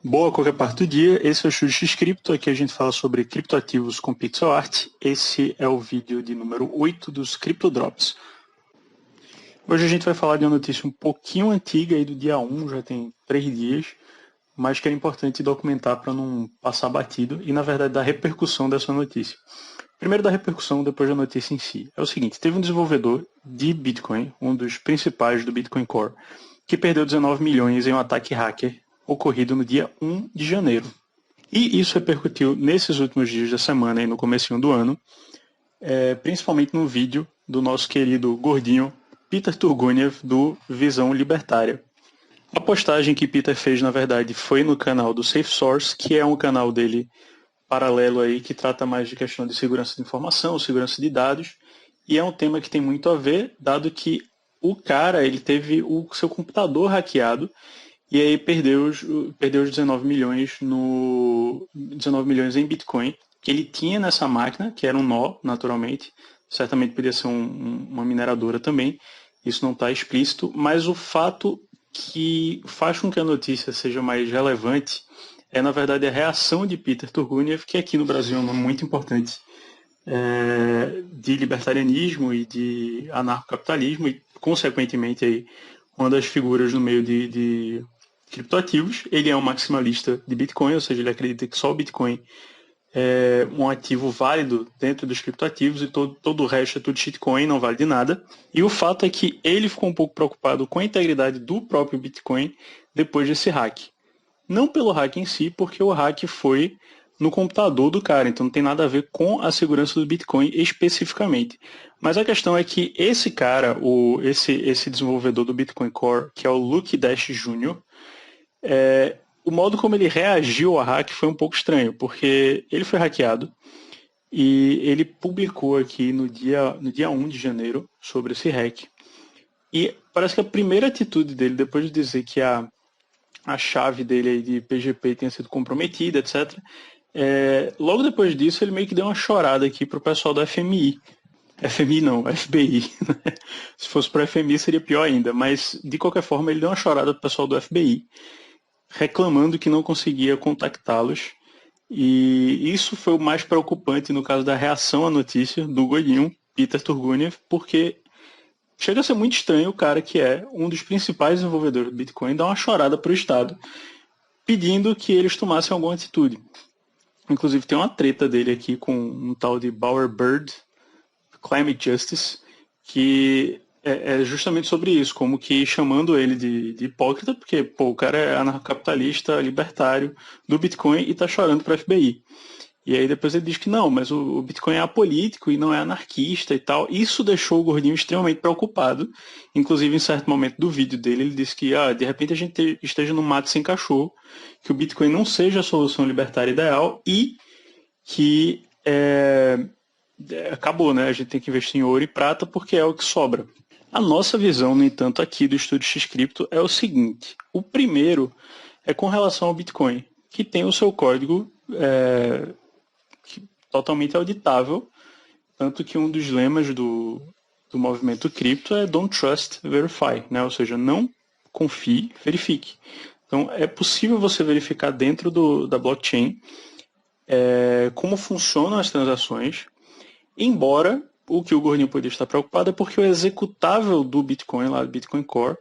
Boa qualquer parte do dia, esse é o Xuxa Cripto, aqui a gente fala sobre criptoativos com pixel art. Esse é o vídeo de número 8 dos Crypto Drops. Hoje a gente vai falar de uma notícia um pouquinho antiga, aí do dia 1, já tem 3 dias, mas que é importante documentar para não passar batido e, na verdade, da repercussão dessa notícia. Primeiro da repercussão, depois da notícia em si. É o seguinte, teve um desenvolvedor de Bitcoin, um dos principais do Bitcoin Core, que perdeu 19 milhões em um ataque hacker ocorrido no dia 1 de janeiro. E isso repercutiu nesses últimos dias da semana e no comecinho do ano, principalmente no vídeo do nosso querido gordinho Peter Turguniev, do Visão Libertária. A postagem que Peter fez, na verdade, foi no canal do SafeSource, que é um canal dele paralelo aí, que trata mais de questão de segurança de informação, segurança de dados, e é um tema que tem muito a ver, dado que o cara ele teve o seu computador hackeado e aí perdeu os 19 milhões em Bitcoin que ele tinha nessa máquina, que era um nó, naturalmente, certamente podia ser uma mineradora também, isso não está explícito, mas o fato que faz com que a notícia seja mais relevante é, na verdade, a reação de Peter Turguniev, que aqui no Brasil é um nome muito importante, de libertarianismo e de anarcocapitalismo, e, consequentemente, aí, uma das figuras no meio de criptoativos. Ele é um maximalista de Bitcoin, ou seja, ele acredita que só o Bitcoin é um ativo válido dentro dos criptoativos e todo o resto é tudo shitcoin, não vale de nada. E o fato é que ele ficou um pouco preocupado com a integridade do próprio Bitcoin depois desse hack. Não pelo hack em si, porque o hack foi no computador do cara, então não tem nada a ver com a segurança do Bitcoin especificamente. Mas a questão é que esse cara, esse desenvolvedor do Bitcoin Core, que é o Luke Dash Jr., o modo como ele reagiu ao hack foi um pouco estranho, porque ele foi hackeado e ele publicou aqui no dia 1 de janeiro sobre esse hack. E parece que a primeira atitude dele, depois de dizer que a chave dele aí de PGP tinha sido comprometida, etc., logo depois disso ele meio que deu uma chorada aqui pro pessoal do FMI. FMI não, FBI. Né? Se fosse para FMI seria pior ainda, mas de qualquer forma ele deu uma chorada pro pessoal do FBI, reclamando que não conseguia contactá-los. E isso foi o mais preocupante no caso da reação à notícia do Godinho, Peter Turguniev, porque chega a ser muito estranho o cara que é um dos principais desenvolvedores do Bitcoin dar uma chorada para o Estado, pedindo que eles tomassem alguma atitude. Inclusive tem uma treta dele aqui com um tal de Bauer Bird, Climate Justice, que é justamente sobre isso, como que chamando ele de hipócrita, porque pô, o cara é anarcocapitalista, libertário do Bitcoin e tá chorando para o FBI. E aí depois ele diz que não, mas o Bitcoin é apolítico e não é anarquista e tal. Isso deixou o gordinho extremamente preocupado. Inclusive, em certo momento do vídeo dele, ele disse que de repente a gente esteja no mato sem cachorro, que o Bitcoin não seja a solução libertária ideal e que acabou, né? A gente tem que investir em ouro e prata porque é o que sobra. A nossa visão, no entanto, aqui do Estúdio X Cripto é o seguinte. O primeiro é com relação ao Bitcoin, que tem o seu código totalmente auditável, tanto que um dos lemas do movimento cripto é Don't Trust, Verify, né? Ou seja, não confie, verifique. Então, é possível você verificar dentro da blockchain como funcionam as transações, embora o que o gordinho poderia estar preocupado é porque o executável do Bitcoin, lá do Bitcoin Core,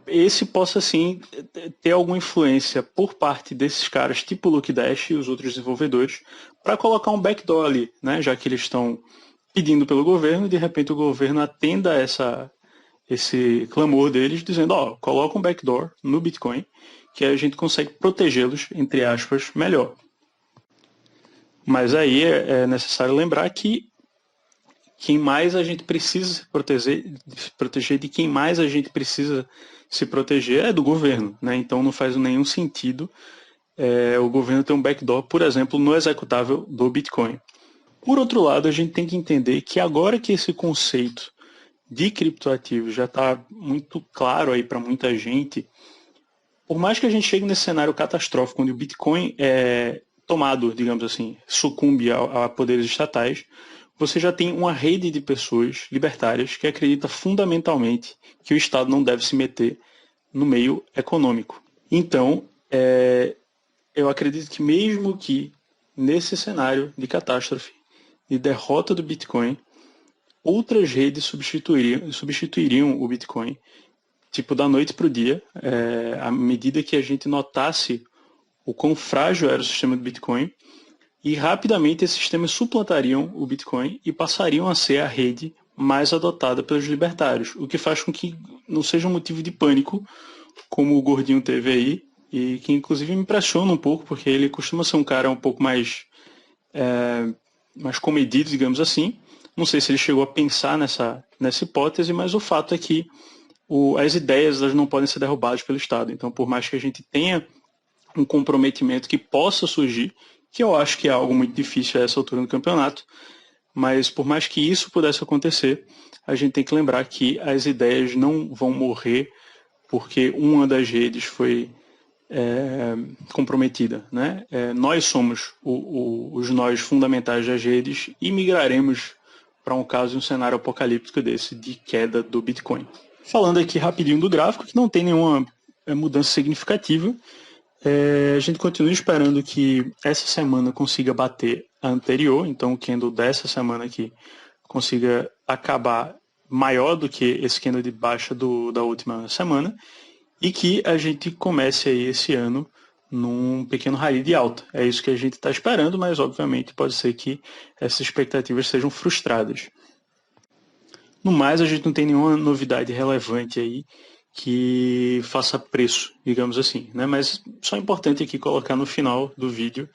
esse possa sim ter alguma influência por parte desses caras, tipo o Luke Dash e os outros desenvolvedores, para colocar um backdoor ali, né? Já que eles estão pedindo pelo governo e de repente o governo atenda esse clamor deles, dizendo, coloca um backdoor no Bitcoin, que a gente consegue protegê-los, entre aspas, melhor. Mas aí é necessário lembrar que quem mais a gente precisa se proteger de quem mais a gente precisa se proteger é do governo, né? Então não faz nenhum sentido o governo ter um backdoor, por exemplo, no executável do Bitcoin. Por outro lado, a gente tem que entender que agora que esse conceito de criptoativos já está muito claro aí para muita gente, por mais que a gente chegue nesse cenário catastrófico onde o Bitcoin é tomado, digamos assim, sucumbe a poderes estatais, você já tem uma rede de pessoas libertárias que acredita fundamentalmente que o Estado não deve se meter no meio econômico. Então, Eu acredito que mesmo que nesse cenário de catástrofe, de derrota do Bitcoin, outras redes substituiriam o Bitcoin, tipo da noite para o dia, à medida que a gente notasse o quão frágil era o sistema do Bitcoin, e rapidamente esses sistemas suplantariam o Bitcoin e passariam a ser a rede mais adotada pelos libertários, o que faz com que não seja um motivo de pânico, como o Gordinho teve aí, e que inclusive me impressiona um pouco, porque ele costuma ser um cara um pouco mais comedido, digamos assim. Não sei se ele chegou a pensar nessa hipótese, mas o fato é que as ideias elas não podem ser derrubadas pelo Estado. Então, por mais que a gente tenha um comprometimento que possa surgir, que eu acho que é algo muito difícil a essa altura do campeonato, mas por mais que isso pudesse acontecer, a gente tem que lembrar que as ideias não vão morrer porque uma das redes foi comprometida. Né? Nós somos os nós fundamentais das redes e migraremos para um caso e um cenário apocalíptico desse, de queda do Bitcoin. Falando aqui rapidinho do gráfico, que não tem nenhuma mudança significativa, a gente continua esperando que essa semana consiga bater a anterior, então o candle dessa semana aqui consiga acabar maior do que esse candle de baixa da última semana, e que a gente comece aí esse ano num pequeno rally de alta. É isso que a gente está esperando, mas obviamente pode ser que essas expectativas sejam frustradas. No mais, a gente não tem nenhuma novidade relevante aí que faça preço, digamos assim, né? Mas só é importante aqui colocar no final do vídeo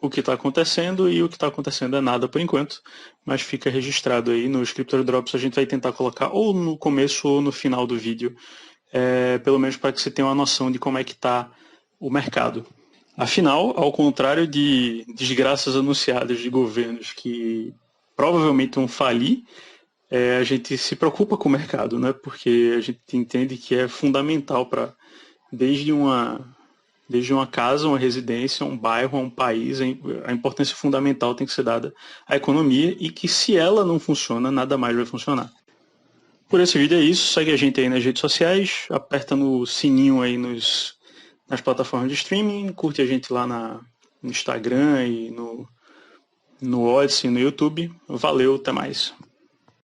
o que está acontecendo, e o que está acontecendo é nada por enquanto, mas fica registrado aí no Scriptor Drops. A gente vai tentar colocar ou no começo ou no final do vídeo, pelo menos para que você tenha uma noção de como é que está o mercado. Afinal, ao contrário de desgraças anunciadas de governos que provavelmente vão falir, a gente se preocupa com o mercado, né? Porque a gente entende que é fundamental para, desde uma casa, uma residência, um bairro, um país, a importância fundamental tem que ser dada à economia, e que se ela não funciona, nada mais vai funcionar. Por esse vídeo é isso, segue a gente aí nas redes sociais, aperta no sininho aí nas plataformas de streaming, curte a gente lá no Instagram e no Odyssey, no YouTube. Valeu, até mais.